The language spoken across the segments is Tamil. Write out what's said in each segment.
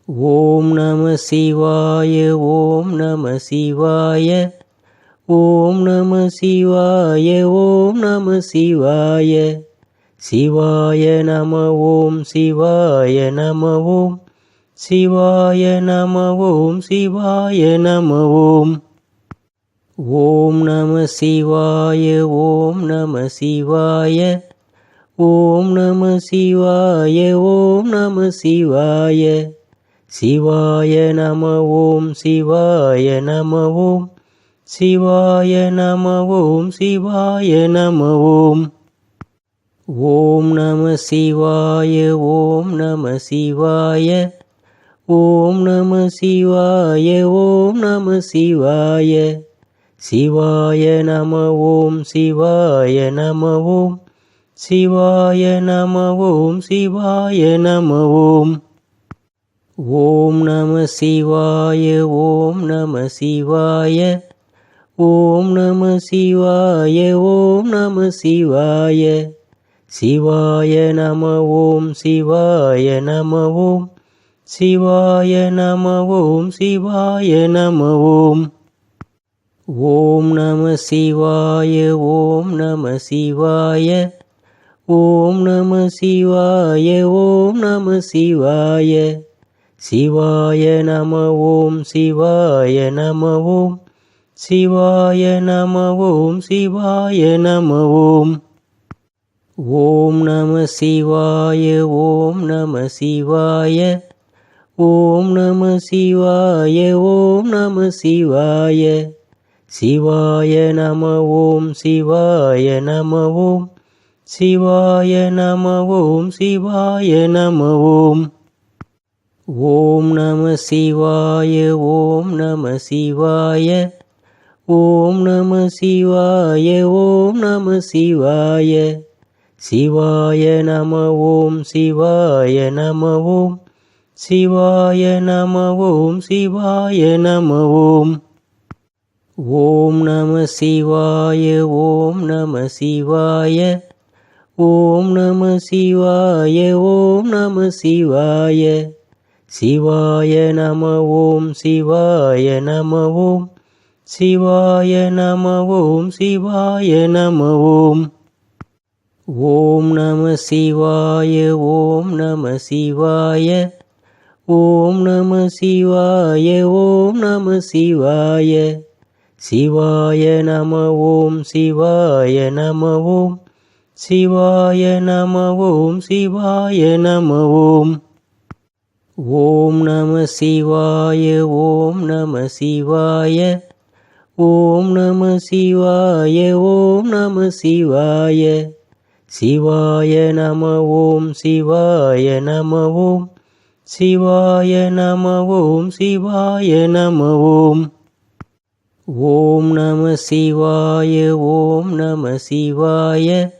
ஓம் நம சிவாய. ஓம் நம சிவாய. ஓம் நம சிவாய. ஓம் நம சிவாய. சிவாய நம. ஓம் சிவாய நம. ஓம் சிவாய நம. ஓம் சிவாய நம. ஓம் ஓம் நம சிவாய. ஓம் நம சிவாய. ஓம் நம சிவாய. ஓம் நம சிவாய. சிவாய நம. ஓம் சிவாய நம. ஓம் சிவாய நம. ஓம் சிவாய நம. ஓம் ஓம் நம சிவாய. ஓம் நம சிவாய. ஓம் நம சிவாய. ஓம் நம சிவாய. சிவாய நம. ஓம் சிவாய நம. ஓம் சிவாய நம. ஓம் சிவாய நம. ஓம் ஓம் நம சிவாய. ஓம் நம சிவாய. ஓம் நம சிவாய. ஓம் நம சிவாய. சிவாய நம. ஓம் சிவாய நம. ஓம் சிவாய நம. ஓம் சிவாய நம. ஓம் ஓம் நம சிவாய. ஓம் நம சிவாய. ஓம் நம சிவாய. ஓம் நம சிவாய. சிவாய நம. ஓம் சிவாய நம. ஓம் சிவாய நம. ஓம் சிவாய நம. ஓம் ஓம் நம சிவாய. ஓம் நம சிவாய. ஓம் நம சிவாய. ஓம் நம சிவாய. சிவாய நம. ஓம் சிவாய நம. ஓம் சிவாய நம. ஓம் சிவாய நம. ஓம் ஓம் நம சிவாய. ஓம் நம சிவாய. ஓம் நம சிவாய. ஓம் நம சிவாய. சிவாய நம. ஓம் சிவாய நம. ஓம் சிவாய நம. ஓம் சிவாய நம. ஓம் ஓம் நம சிவாய. ஓம் நம சிவாய. ஓம் நம சிவாய. ஓம் நம சிவாய. சிவாய நம. ஓம் சிவாய நம. ஓம் சிவாய நம. ஓம் சிவாய நம. ஓம் ஓம் நம சிவாய. ஓம் நம சிவாய. ஓம் நம சிவாய. ஓம் நம சிவாய. சிவாய நம. ஓம் சிவாய நம. ஓம் சிவாய நம. ஓம் சிவாய நம. ஓம் ஓம் நம சிவாய. ஓம் நம சிவாய. ஓம் நம சிவாய. ஓம் நம சிவாய. சிவாய நம. ஓம் சிவாய நம. ஓம் சிவாய நம. ஓம் சிவாய நம. ஓம் ஓம் நம சிவாய. ஓம் நம சிவாய.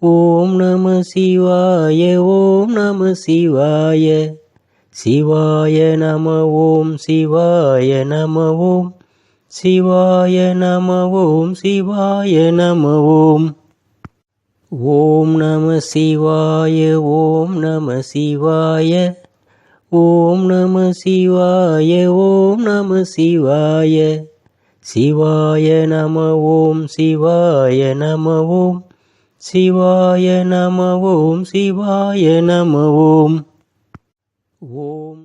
ஓம் நம சிவாய. ஓம் நம சிவாய. சிவாய நம. ஓம் சிவாய நம. ஓம் சிவாய நம. ஓம் சிவாய நம. ஓம் ஓம் நம சிவாய. ஓம் நம சிவாய. ஓம் நம சிவாய. ஓம் நம சிவாய. சிவாய நம. ஓம் சிவாய நம. ஓம் சிவாய நம. ஓம் சிவாய நம. ஓம் ஓம்